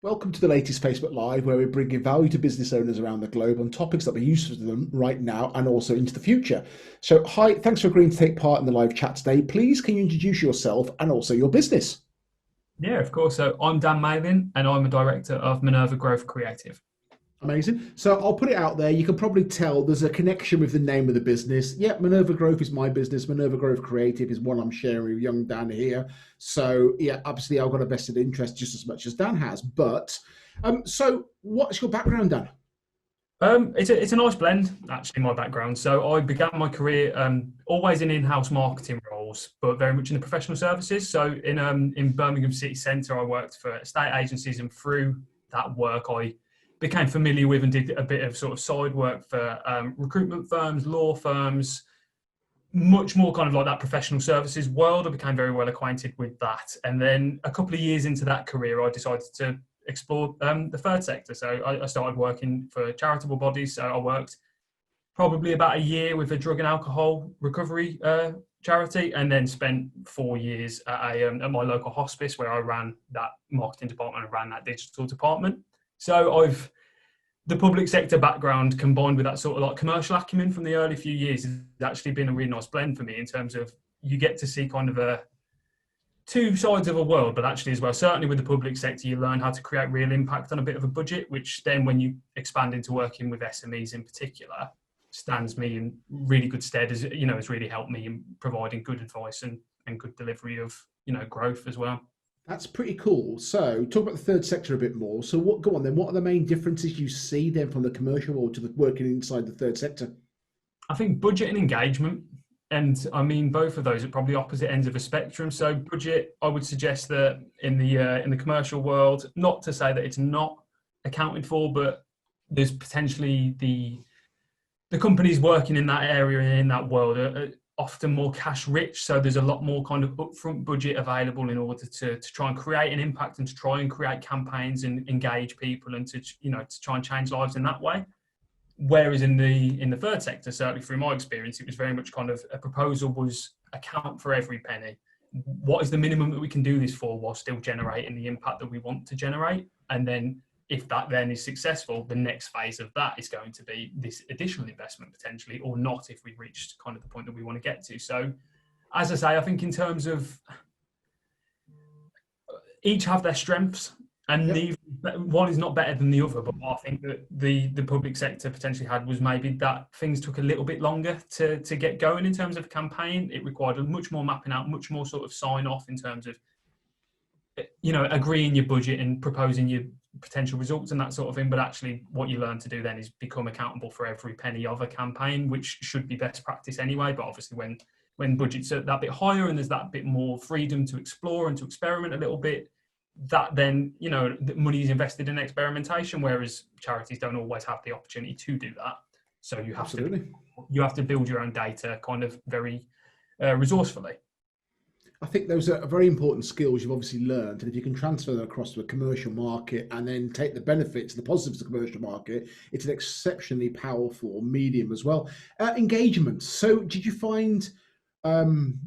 Welcome to the latest Facebook Live, where we're bringing value to business owners around the globe on topics that are useful to them right now and also into the future. So, hi, thanks for agreeing to take part in the live chat today. Please, can you introduce yourself and also your business? Yeah, of course. So I'm Dan Malin, and I'm a director of Minerva Growth Creative. Amazing. So, I'll put it out there. You can probably tell there's a connection with the name of the business. Yeah, Minerva Growth is my business. Minerva Growth Creative is one I'm sharing with young Dan here. So, yeah, obviously, I've got a vested interest just as much as Dan has. So what's your background, Dan? It's a nice blend, actually, my background. So I began my career always in in-house marketing roles, but very much in the professional services. So in Birmingham City Centre, I worked for estate agencies, and through that work, I became familiar with and did a bit of sort of side work for recruitment firms, law firms, much more kind of like that professional services world. I became very well acquainted with that. And then a couple of years into that career, I decided to explore the third sector. So I started working for charitable bodies. So I worked probably about a year with a drug and alcohol recovery charity, and then spent 4 years at my local hospice where I ran that marketing department and ran that digital department. So I've the public sector background combined with that sort of like commercial acumen from the early few years has actually been a really nice blend for me in terms of you get to see kind of a two sides of a world, but actually as well, certainly with the public sector, you learn how to create real impact on a bit of a budget, which then when you expand into working with SMEs in particular, stands me in really good stead as, has really helped me in providing good advice and good delivery of, growth as well. That's pretty cool. So, talk about the third sector a bit more. So, what? Go on then. What are the main differences you see then from the commercial world to the working inside the third sector? I think budget and engagement, and I mean both of those are probably opposite ends of a spectrum. So budget, I would suggest that in the commercial world, not to say that it's not accounted for, but there's potentially the companies working in that area and in that world are often more cash rich. So there's a lot more kind of upfront budget available in order to try and create an impact and to try and create campaigns and engage people and to try and change lives in that way. Whereas in the third sector, certainly through my experience, it was very much kind of a proposal was account for every penny. What is the minimum that we can do this for while still generating the impact that we want to generate? And then if that then is successful, the next phase of that is going to be this additional investment potentially, or not if we've reached kind of the point that we want to get to. So as I say, I think in terms of each have their strengths, and Yep. neither one is not better than the other. But what I think that the public sector potentially had was maybe that things took a little bit longer to get going in terms of a campaign. It required much more mapping out, much more sort of sign off in terms of agreeing your budget and proposing your potential results and that sort of thing. But actually, what you learn to do then is become accountable for every penny of a campaign, which should be best practice anyway. But obviously, when budgets are that bit higher and there's that bit more freedom to explore and to experiment a little bit, that then the money is invested in experimentation, whereas charities don't always have the opportunity to do that. So Absolutely. you have to build your own data kind of very resourcefully. I think those are very important skills you've obviously learned, and if you can transfer them across to a commercial market and then take the benefits, the positives of the commercial market, it's an exceptionally powerful medium as well. Engagement. So, did you find um,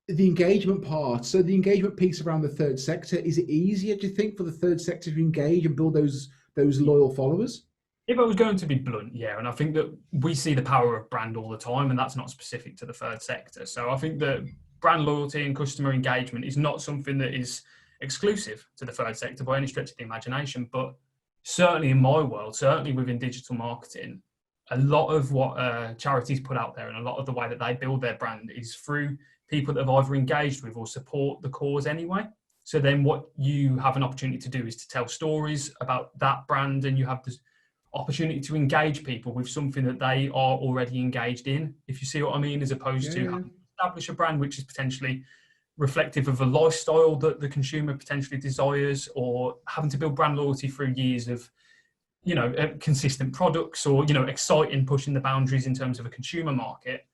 the engagement part? So, the engagement piece around the third sector, is it easier, do you think, for the third sector to engage and build those loyal followers? If I was going to be blunt, yeah, and I think that we see the power of brand all the time, and that's not specific to the third sector. So I think that brand loyalty and customer engagement is not something that is exclusive to the third sector by any stretch of the imagination. But certainly in my world, certainly within digital marketing, a lot of what charities put out there and a lot of the way that they build their brand is through people that have either engaged with or support the cause anyway. So then what you have an opportunity to do is to tell stories about that brand, and you have this opportunity to engage people with something that they are already engaged in, if you see what I mean, as opposed Yeah, to yeah. having to establish a brand which is potentially reflective of a lifestyle that the consumer potentially desires, or having to build brand loyalty through years of consistent products, or exciting pushing the boundaries in terms of a consumer market.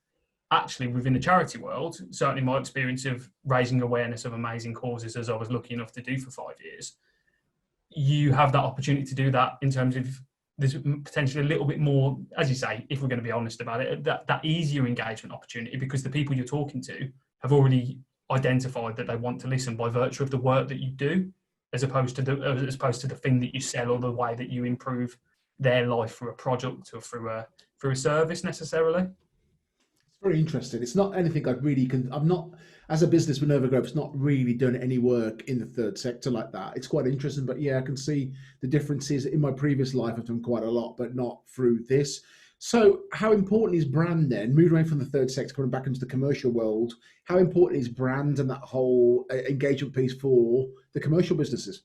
Actually, within the charity world, certainly my experience of raising awareness of amazing causes, as I was lucky enough to do for 5 years, you have that opportunity to do that in terms of there's potentially a little bit more, as you say, if we're going to be honest about it, that easier engagement opportunity, because the people you're talking to have already identified that they want to listen by virtue of the work that you do. as opposed to the thing that you sell or the way that you improve their life through a product or through a service necessarily. Very interesting. It's not anything I'd really I'm not, as a business, Minerva Growth, it's not really done any work in the third sector like that. It's quite interesting, but yeah, I can see the differences. In my previous life, I've done quite a lot, but not through this. So, how important is brand then? Moving away from the third sector, coming back into the commercial world, how important is brand and that whole engagement piece for the commercial businesses?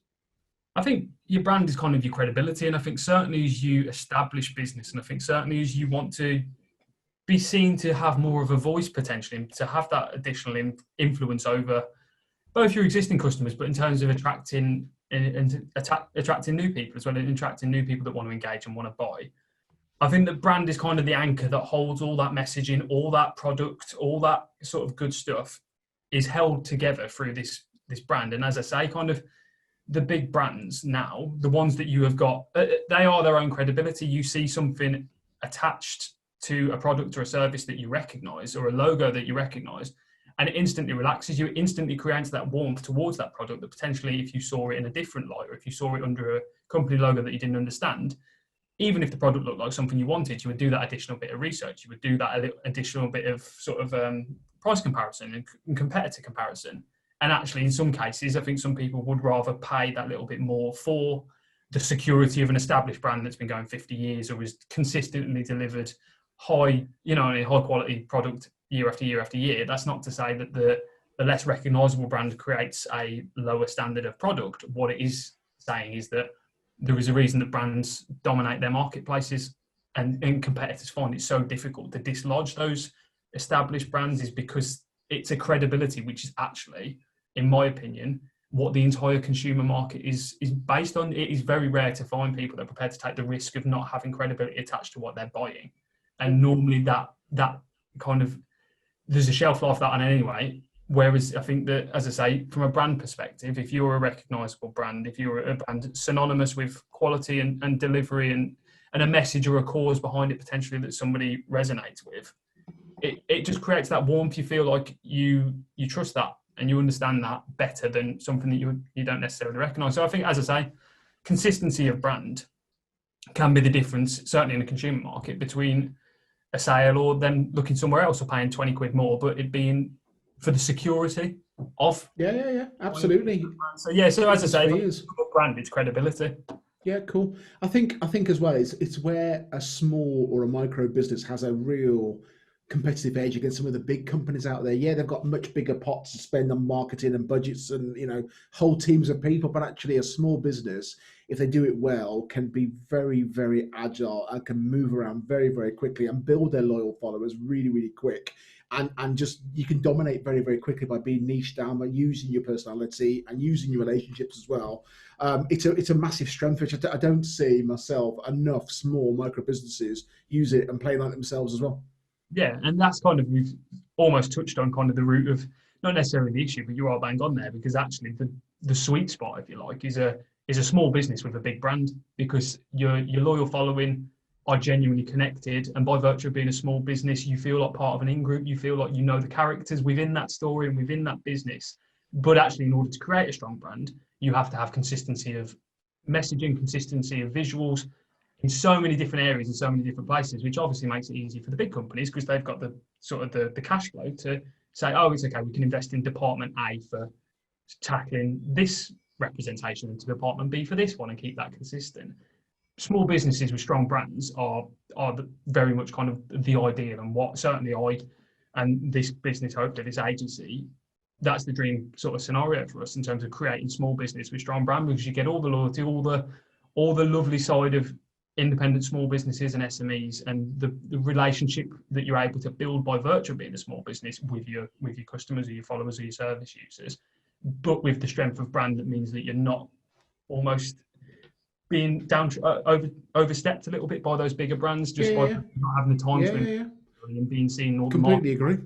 I think your brand is kind of your credibility, and I think certainly as you establish business, and I think certainly as you want to be seen to have more of a voice potentially, to have that additional influence over both your existing customers, but in terms of attracting new people as well, and attracting new people that want to engage and want to buy. I think that brand is kind of the anchor that holds all that messaging, all that product, all that sort of good stuff is held together through this brand. And as I say, kind of the big brands now, the ones that you have got, they are their own credibility. You see something attached to a product or a service that you recognize, or a logo that you recognize, and it instantly relaxes you. It instantly creates that warmth towards that product that potentially, if you saw it in a different light, or if you saw it under a company logo that you didn't understand, even if the product looked like something you wanted, you would do that additional bit of research. You would do that additional bit of sort of price comparison and competitor comparison. And actually, in some cases, I think some people would rather pay that little bit more for the security of an established brand that's been going 50 years or is consistently delivered high quality product year after year after year. That's not to say that the less recognizable brand creates a lower standard of product. What it is saying is that there is a reason that brands dominate their marketplaces, and competitors find it so difficult to dislodge those established brands, is because it's a credibility which is actually, in my opinion, what the entire consumer market is based on. It is very rare to find people that are prepared to take the risk of not having credibility attached to what they're buying. And normally that kind of, there's a shelf life that on anyway. Whereas I think that, as I say, from a brand perspective, if you're a recognizable brand, if you're a brand synonymous with quality and delivery and a message or a cause behind it potentially that somebody resonates with, it just creates that warmth. You feel like you trust that and you understand that better than something that you don't necessarily recognize. So I think, as I say, consistency of brand can be the difference, certainly in the consumer market, between a sale or them looking somewhere else or paying 20 quid more, but it being for the security of. Yeah, absolutely. So yeah, so as I say, brand, it's credibility. Yeah, cool. I think as well, it's where a small or a micro business has a real competitive edge against some of the big companies out there. Yeah, they've got much bigger pots to spend on marketing and budgets and, whole teams of people, but actually a small business, if they do it well, can be very, very agile and can move around very, very quickly and build their loyal followers really, really quick. And just, you can dominate very, very quickly by being niche down, by using your personality and using your relationships as well. It's a massive strength, which I don't see myself enough small micro businesses use it and play like themselves as well. Yeah, and that's kind of, we've almost touched on kind of the root of, not necessarily the issue, but you are bang on there, because actually the sweet spot, if you like, is a small business with a big brand, because your loyal following are genuinely connected, and by virtue of being a small business, you feel like part of an in-group, you feel like you know the characters within that story and within that business. But actually, in order to create a strong brand, you have to have consistency of messaging, consistency of visuals, in so many different areas and so many different places, which obviously makes it easy for the big companies because they've got the sort of the cash flow to say, oh, it's okay, we can invest in department A for tackling this representation, into department B for this one, and keep that consistent. Small businesses with strong brands are very much kind of the ideal, and what certainly I and this business, hopefully this agency, that's the dream sort of scenario for us in terms of creating small business with strong brand, because you get all the loyalty, all the lovely side of independent small businesses and SMEs, and the relationship that you're able to build by virtue of being a small business with your customers or your followers or your service users, but with the strength of brand that means that you're not almost being overstepped a little bit by those bigger brands just by not having the time to and being seen all the completely agree.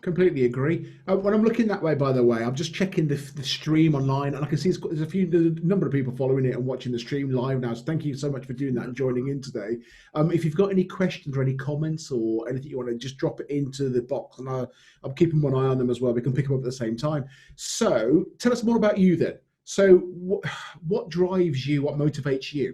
Completely agree. When I'm looking that way, by the way, I'm just checking the stream online, and I can see there's a number of people following it and watching the stream live now. So thank you so much for doing that and joining in today. If you've got any questions or any comments or anything you want to, just drop it into the box, and I'm keeping one eye on them as well. We can pick them up at the same time. So tell us more about you then. So what drives you? What motivates you?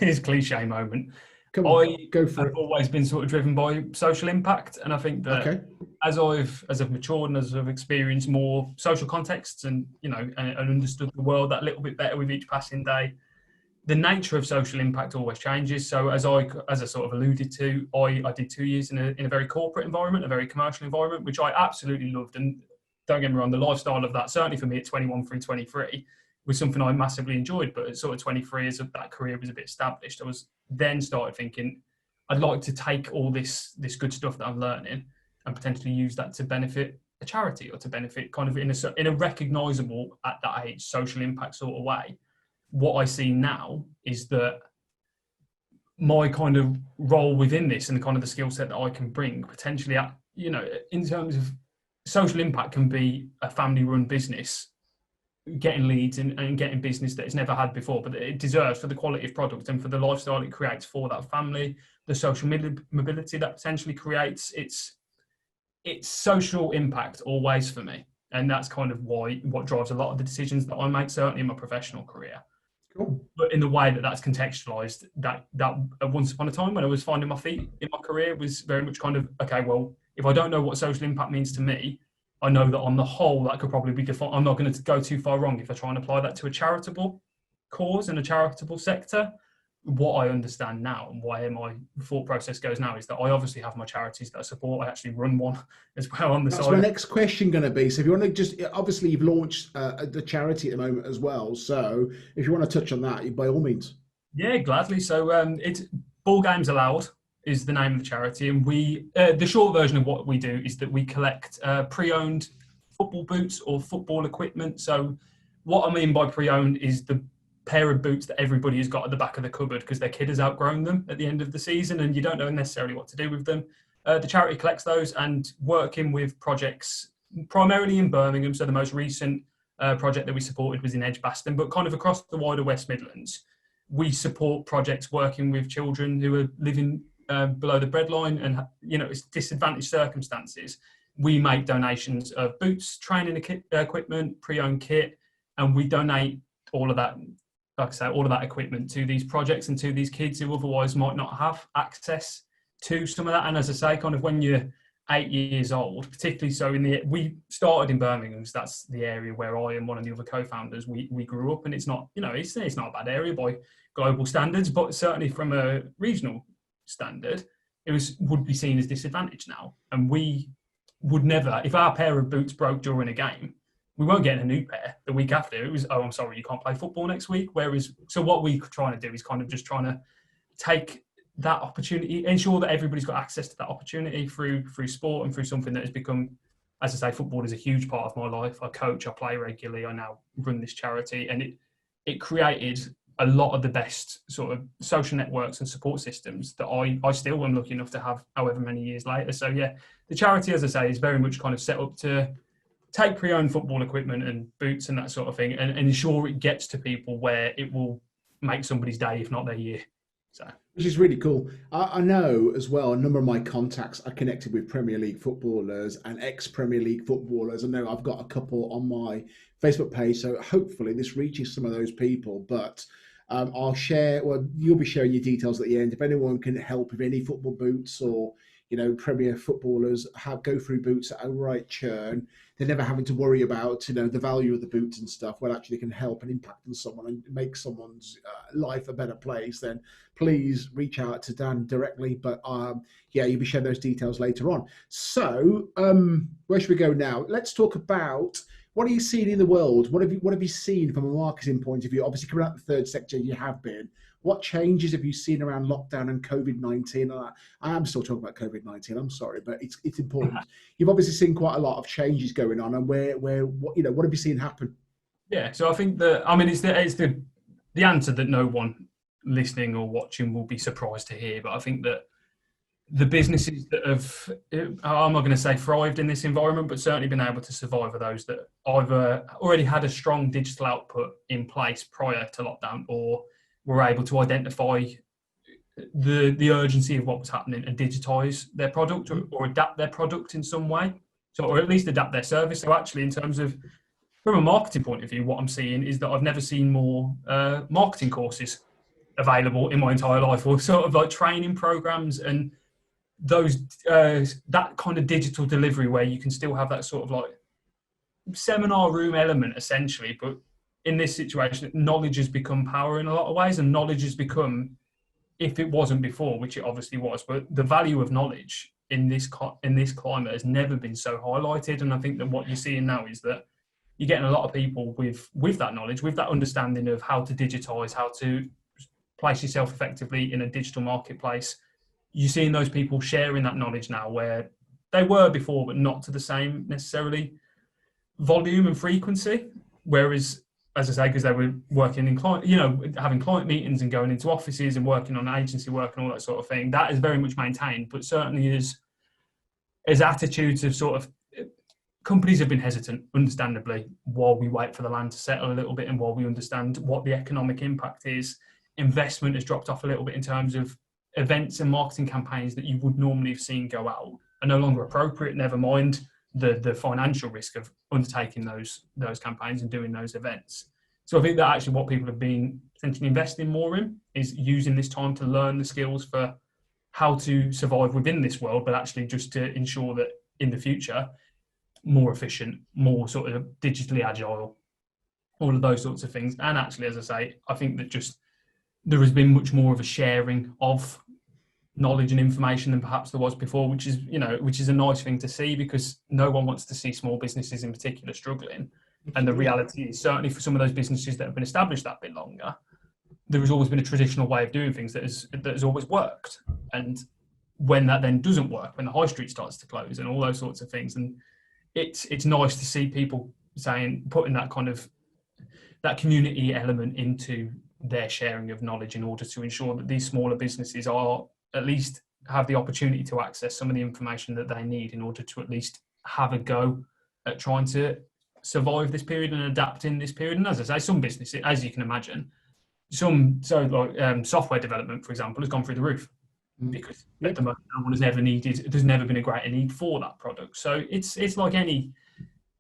Here's a cliche moment. Come on, I go for have it. always been sort of driven by social impact, and I think that Okay. as I've matured and as I've experienced more social contexts and and understood the world that little bit better with each passing day, the nature of social impact always changes. So as I sort of alluded to, I did 2 years in a very corporate environment, a very commercial environment, which I absolutely loved. And don't get me wrong, the lifestyle of that, certainly for me at 21 through 23, was something I massively enjoyed. But at sort of 23, as that career was a bit established, I was then started thinking I'd like to take all this good stuff that I'm learning and potentially use that to benefit a charity or to benefit kind of in a recognisable at that age social impact sort of way. What I see now is that my kind of role within this and kind of the skill set that I can bring potentially in terms of social impact can be a family run business getting leads and getting business that it's never had before, but it deserves for the quality of product and for the lifestyle it creates for that family, the social mobility that potentially creates. It's social impact always for me. And that's kind of what drives a lot of the decisions that I make, certainly in my professional career. Cool. But in the way that that's contextualized, that once upon a time when I was finding my feet in my career was very much kind of, okay, well, if I don't know what social impact means to me, I know that on the whole that could probably be defined. I'm not going to go too far wrong if I try and apply that to a charitable cause and a charitable sector. What I understand now and why my thought process goes now is that I obviously have my charities that I support. I actually run one as well on the That's side. my next question going to be. So if you want to just, obviously you've launched the charity at the moment as well. So if you want to touch on that, by all means. Yeah, gladly. So it's Ball Games Allowed is the name of the charity, and we the short version of what we do is that we collect pre-owned football boots or football equipment. So what I mean by pre-owned is the pair of boots that everybody has got at the back of the cupboard because their kid has outgrown them at the end of the season, and you don't know necessarily what to do with them. The charity collects those and working with projects primarily in Birmingham. So the most recent project that we supported was in Edgbaston, but kind of across the wider West Midlands. We support projects working with children who are living below the breadline and it's disadvantaged circumstances. We make donations of boots, training equipment, pre-owned kit, and we donate all of that, like I say, all of that equipment to these projects and to these kids who otherwise might not have access to some of that. And as I say, kind of when you're 8 years old, particularly so we started in Birmingham, so that's the area where I and one of the other co-founders, we grew up, and it's not, it's not a bad area by global standards, but certainly from a regional standard, would be seen as disadvantaged now. And we would never, if our pair of boots broke during a game, we won't get a new pair the week after. It was, oh, I'm sorry, you can't play football next week. So what we're trying to do is kind of just trying to take that opportunity, ensure that everybody's got access to that opportunity through sport and through something that has become, as I say, football is a huge part of my life. I coach, I play regularly, I now run this charity, and it created a lot of the best sort of social networks and support systems that I still am lucky enough to have however many years later. So yeah, the charity, as I say, is very much kind of set up to take pre-owned football equipment and boots and that sort of thing and ensure it gets to people where it will make somebody's day, if not their year. So, which is really cool. I know as well, a number of my contacts are connected with Premier League footballers and ex-Premier League footballers. I know I've got a couple on my Facebook page, so hopefully this reaches some of those people. But I'll share, well, you'll be sharing your details at the end. If anyone can help with any football boots or, Premier footballers go through boots at a right churn, they're never having to worry about, the value of the boots and stuff, well, actually can help and impact on someone and make someone's life a better place, then please reach out to Dan directly. But you'll be sharing those details later on. So where should we go now? Let's talk about, what are you seeing in the world? What have you seen from a marketing point of view? Obviously, coming out of the third sector, you have been. What changes have you seen around lockdown and COVID-19? I am still talking about COVID-19. I'm sorry, but it's important. You've obviously seen quite a lot of changes going on, and what have you seen happen? Yeah, so I think it's the answer that no one listening or watching will be surprised to hear. But I think that the businesses that have, I'm not going to say thrived in this environment, but certainly been able to survive are those that either already had a strong digital output in place prior to lockdown, or were able to identify the urgency of what was happening and digitize their product or adapt their product in some way, or at least adapt their service. So actually, in terms of from a marketing point of view, what I'm seeing is that I've never seen more marketing courses available in my entire life, or sort of like training programs and those that kind of digital delivery where you can still have that sort of like seminar room element essentially, but in this situation, knowledge has become power in a lot of ways, and knowledge has become, if it wasn't before, which it obviously was, but the value of knowledge in this climate has never been so highlighted. And I think that what you're seeing now is that you're getting a lot of people with that knowledge, with that understanding of how to digitize, how to place yourself effectively in a digital marketplace. You're seeing those people sharing that knowledge now where they were before, but not to the same necessarily volume and frequency. Whereas, as I say, because they were working in client, having client meetings and going into offices and working on agency work and all that sort of thing, that is very much maintained. But certainly as attitudes of sort of companies have been hesitant, understandably, while we wait for the land to settle a little bit and while we understand what the economic impact is. Investment has dropped off a little bit in terms of events and marketing campaigns that you would normally have seen go out are no longer appropriate, never mind the financial risk of undertaking those campaigns and doing those events. So I think that actually what people have been essentially investing more in is using this time to learn the skills for how to survive within this world, but actually just to ensure that in the future, more efficient, more sort of digitally agile, all of those sorts of things. And actually, as I say, I think that just there has been much more of a sharing of knowledge and information than perhaps there was before, which is a nice thing to see, because no one wants to see small businesses in particular struggling. And the reality is, certainly for some of those businesses that have been established that bit longer, there has always been a traditional way of doing things that has always worked. And when that then doesn't work, when the high street starts to close and all those sorts of things, and it's nice to see people putting that kind of that community element into their sharing of knowledge in order to ensure that these smaller businesses are at least have the opportunity to access some of the information that they need in order to at least have a go at trying to survive this period and adapt in this period. And as I say, some businesses, as you can imagine, software development, for example, has gone through the roof because at the moment no one has ever needed. There's never been a greater need for that product. So it's like any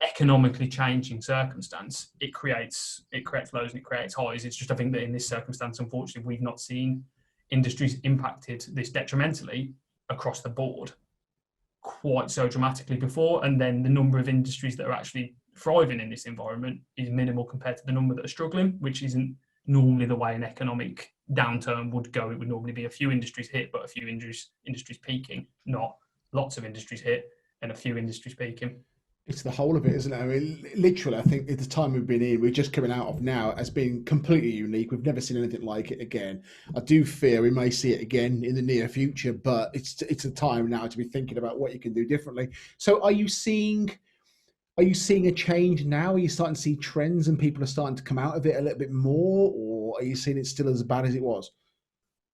economically changing circumstance. It creates lows and it creates highs. It's just, I think that in this circumstance, unfortunately, we've not seen industries impacted this detrimentally across the board quite so dramatically before. And then the number of industries that are actually thriving in this environment is minimal compared to the number that are struggling, which isn't normally the way an economic downturn would go. It would normally be a few industries hit, but a few industries peaking, not lots of industries hit and a few industries peaking. It's the whole of it, isn't it? I mean, literally, I think at the time we've been in, we're just coming out of now, has been completely unique. We've never seen anything like it again. I do fear we may see it again in the near future, but it's a time now to be thinking about what you can do differently. So are you seeing a change now? Are you starting to see trends and people are starting to come out of it a little bit more, or are you seeing it still as bad as it was?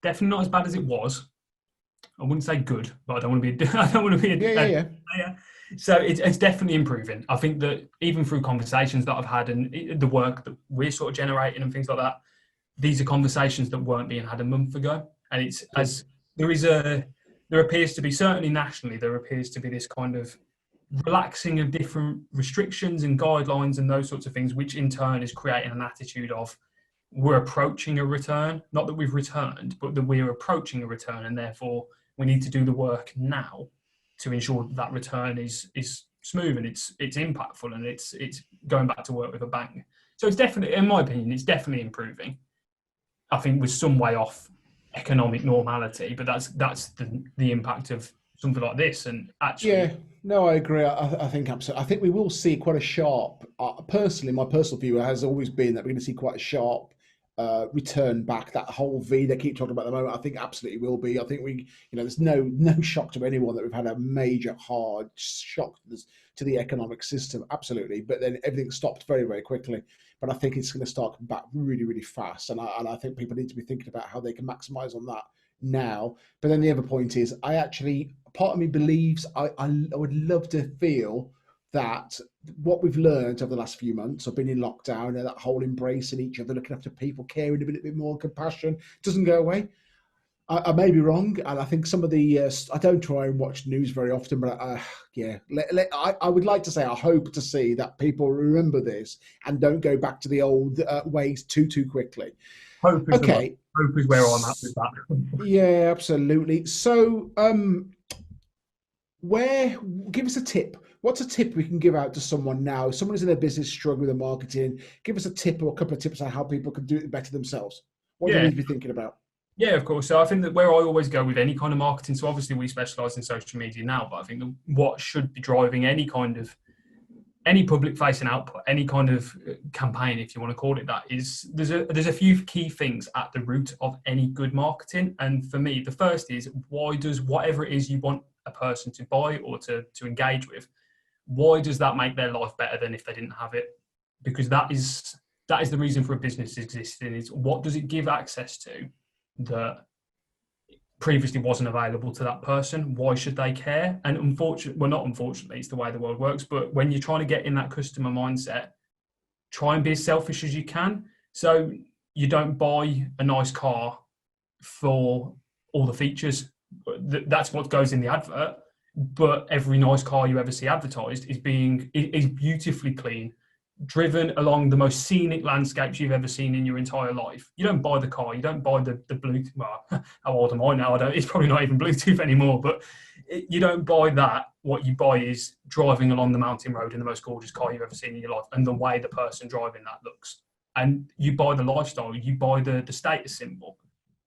Definitely not as bad as it was. I wouldn't say good, but I don't want to be. I don't want to be. Yeah. So it's definitely improving. I think that even through conversations that I've had and the work that we're sort of generating and things like that, these are conversations that weren't being had a month ago. And it's as there appears to be, certainly nationally, there appears to be this kind of relaxing of different restrictions and guidelines and those sorts of things, which in turn is creating an attitude of we're approaching a return, not that we've returned, but that we're approaching a return, and therefore we need to do the work now to ensure that return is smooth and it's impactful and it's going back to work with a bang. So it's definitely, in my opinion, it's definitely improving. I think we're some way off economic normality, but that's the impact of something like this. And actually, yeah, no, I agree. I think absolutely. I think we will see quite a sharp. Personally, my personal view has always been that we're going to see quite a sharp return back. That whole V they keep talking about at the moment, I think absolutely will be. I think there's no shock to anyone that we've had a major hard shock to the economic system. Absolutely, but then everything stopped very, very quickly. But I think it's going to start coming back really, really fast, and I think people need to be thinking about how they can maximise on that now. But then the other point is, part of me believes I would love to feel that what we've learned over the last few months of being in lockdown and that whole embracing each other, looking after people, caring a bit more, compassion doesn't go away. I may be wrong, and I think some of the I don't try and watch news very often, but yeah, I would like to say I hope to see that people remember this and don't go back to the old ways too quickly. Hope is the word. Okay, Hope is where I'm at with that. yeah, absolutely. So, where give us a tip. What's a tip we can give out to someone now? Someone who's in their business struggling with their marketing. Give us a tip or a couple of tips on how people can do it better themselves. What do they Yeah. need to be thinking about? Yeah, of course. So I think that where I always go with any kind of marketing, so obviously we specialize in social media now, but I think that what should be driving any public facing output, any kind of campaign, if you want to call it that, is there's a few key things at the root of any good marketing. And for me, the first is, why does whatever it is you want a person to buy or to engage with, why does that make their life better than if they didn't have it? Because that is the reason for a business existing, is what does it give access to that previously wasn't available to that person? Why should they care? And not unfortunately, it's the way the world works, but when you're trying to get in that customer mindset, try and be as selfish as you can. So you don't buy a nice car for all the features. That's what goes in the advert. But every nice car you ever see advertised is beautifully clean, driven along the most scenic landscapes you've ever seen in your entire life. You don't buy the car, you don't buy the Bluetooth. Well, how old am I now? It's probably not even Bluetooth anymore, but you don't buy that. What you buy is driving along the mountain road in the most gorgeous car you've ever seen in your life, and the way the person driving that looks. And you buy the lifestyle, you buy the status symbol.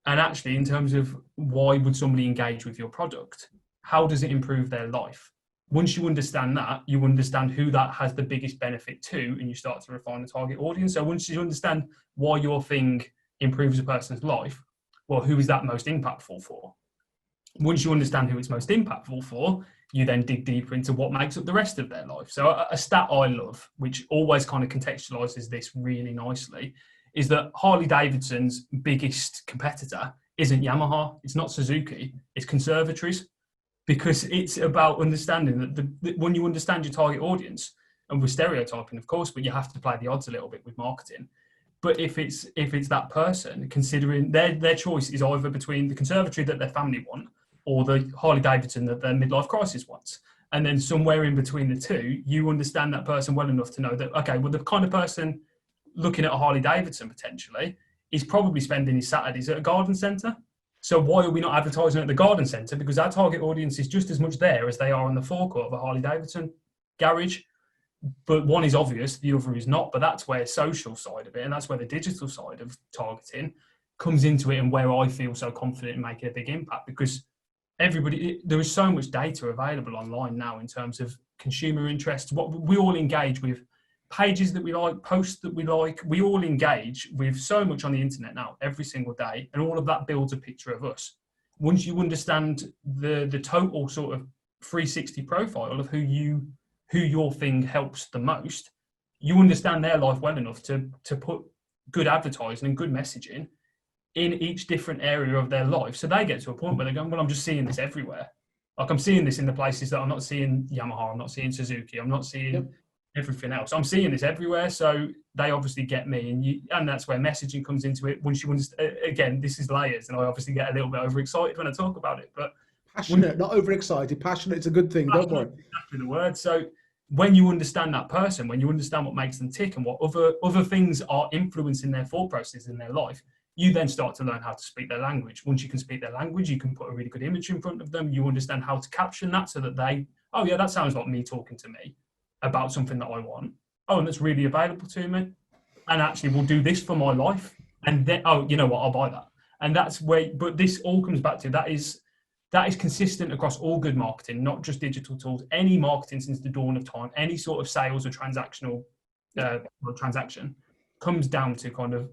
And actually, in terms of why would somebody engage with your product, how does it improve their life? Once you understand that, you understand who that has the biggest benefit to, and you start to refine the target audience. So once you understand why your thing improves a person's life, well, who is that most impactful for? Once you understand who it's most impactful for, you then dig deeper into what makes up the rest of their life. So a stat I love, which always kind of contextualizes this really nicely, is that Harley Davidson's biggest competitor isn't Yamaha, it's not Suzuki, it's conservatories. Because it's about understanding that when you understand your target audience, and we're stereotyping, of course, but you have to play the odds a little bit with marketing. But if it's that person, considering their choice is either between the conservatory that their family want or the Harley Davidson that their midlife crisis wants, and then somewhere in between the two, you understand that person well enough to know that, okay, well, the kind of person looking at a Harley Davidson potentially is probably spending his Saturdays at a garden centre. So why are we not advertising at the garden centre? Because our target audience is just as much there as they are on the forecourt of a Harley Davidson garage. But one is obvious, the other is not. But that's where social side of it, and that's where the digital side of targeting comes into it, and where I feel so confident in making a big impact. Because there is so much data available online now in terms of consumer interests. What we all engage with, pages that we like, posts that we like, we all engage with so much on the internet now every single day, and all of that builds a picture of us. Once you understand the total sort of 360 profile of who your thing helps the most, you understand their life well enough to put good advertising and good messaging in each different area of their life, so they get to a point where they're going, well, I'm just seeing this everywhere. Like, I'm seeing this in the places that I'm not seeing Yamaha, I'm not seeing Suzuki, I'm not seeing everything else. I'm seeing this everywhere, so they obviously get me, and that's where messaging comes into it. Once you understand, again, this is layers, and I obviously get a little bit overexcited when I talk about it. But passionate, not overexcited. Passionate, it's a good thing. Don't worry. Exactly the word. So when you understand that person, when you understand what makes them tick and what other things are influencing their thought process in their life, you then start to learn how to speak their language. Once you can speak their language, you can put a really good image in front of them. You understand how to caption that so that they, oh yeah, that sounds like me talking to me about something that I want. Oh, and that's really available to me. And actually, we'll do this for my life. And then, oh, you know what? I'll buy that. And that's where, but this all comes back to that is consistent across all good marketing, not just digital tools. Any marketing since the dawn of time, any sort of sales or transactional transaction comes down to kind of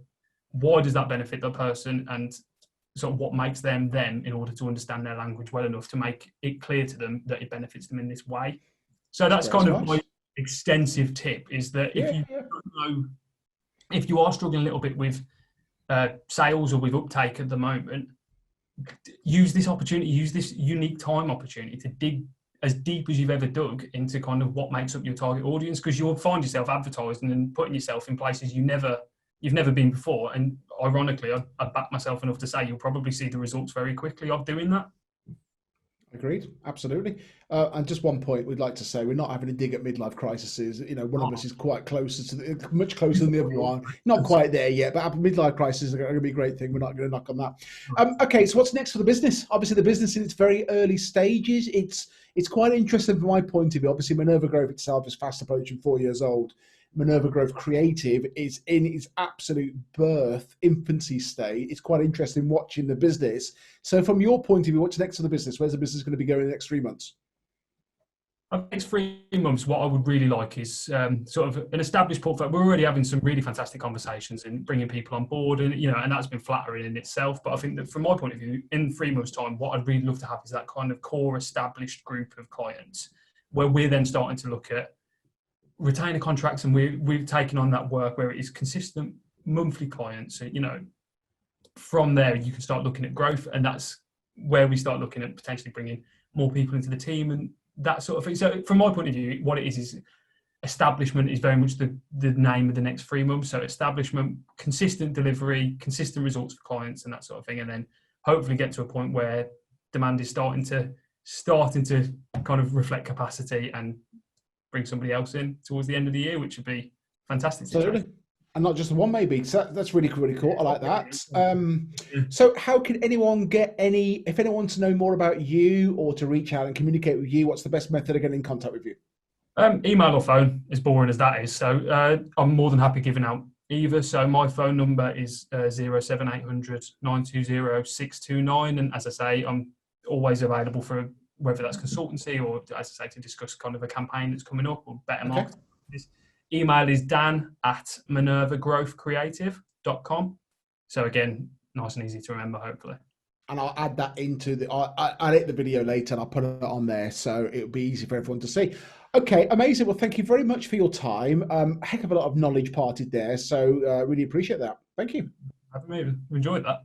why does that benefit the person, and sort of what makes them in order to understand their language well enough to make it clear to them that it benefits them in this way. So that's kind of my extensive tip, is that if you don't know, if you are struggling a little bit with sales or with uptake at the moment, use this opportunity, use this unique time opportunity to dig as deep as you've ever dug into kind of what makes up your target audience, because you'll find yourself advertising and putting yourself in places you've never been before. And ironically, I back myself enough to say you'll probably see the results very quickly of doing that. Agreed, absolutely. And just one point we'd like to say: we're not having a dig at midlife crises. You know, one of us is quite closer to much closer than the other one. Not quite there yet, but midlife crises are going to be a great thing. We're not going to knock on that. Okay, so what's next for the business? Obviously, the business in its very early stages. It's quite interesting from my point of view. Obviously, Minerva Growth itself is fast approaching 4 years old. Minerva Growth Creative is in its absolute birth, infancy state. It's quite interesting watching the business. So from your point of view, what's next for the business? Where's the business going to be going in the next 3 months? The next 3 months, what I would really like is sort of an established portfolio. We're already having some really fantastic conversations and bringing people on board, and and that's been flattering in itself. But I think that from my point of view, in 3 months' time, what I'd really love to have is that kind of core established group of clients where we're then starting to look at retainer contracts, and we've taken on that work where it is consistent monthly clients. So, from there you can start looking at growth, and that's where we start looking at potentially bringing more people into the team and that sort of thing. So from my point of view, what it is establishment is very much the name of the next 3 months. So establishment, consistent delivery, consistent results for clients and that sort of thing. And then hopefully get to a point where demand is starting to kind of reflect capacity and bring somebody else in towards the end of the year, which would be fantastic. Absolutely. And not just the one, maybe. So that's really, really cool. I like that. So how can anyone if anyone wants to know more about you or to reach out and communicate with you, what's the best method of getting in contact with you? Email or phone, as boring as that is. So I'm more than happy giving out either. So my phone number is 07800 920 629. And as I say, I'm always available for whether that's consultancy or, as I say, to discuss kind of a campaign that's coming up or better marketing. Email is dan@minervagrowthcreative.com. So again, nice and easy to remember, hopefully. And I'll add that into I'll edit the video later and I'll put it on there so it'll be easy for everyone to see. Okay, amazing. Well, thank you very much for your time. Heck of a lot of knowledge parted there. So really appreciate that. Thank you. I've enjoyed that.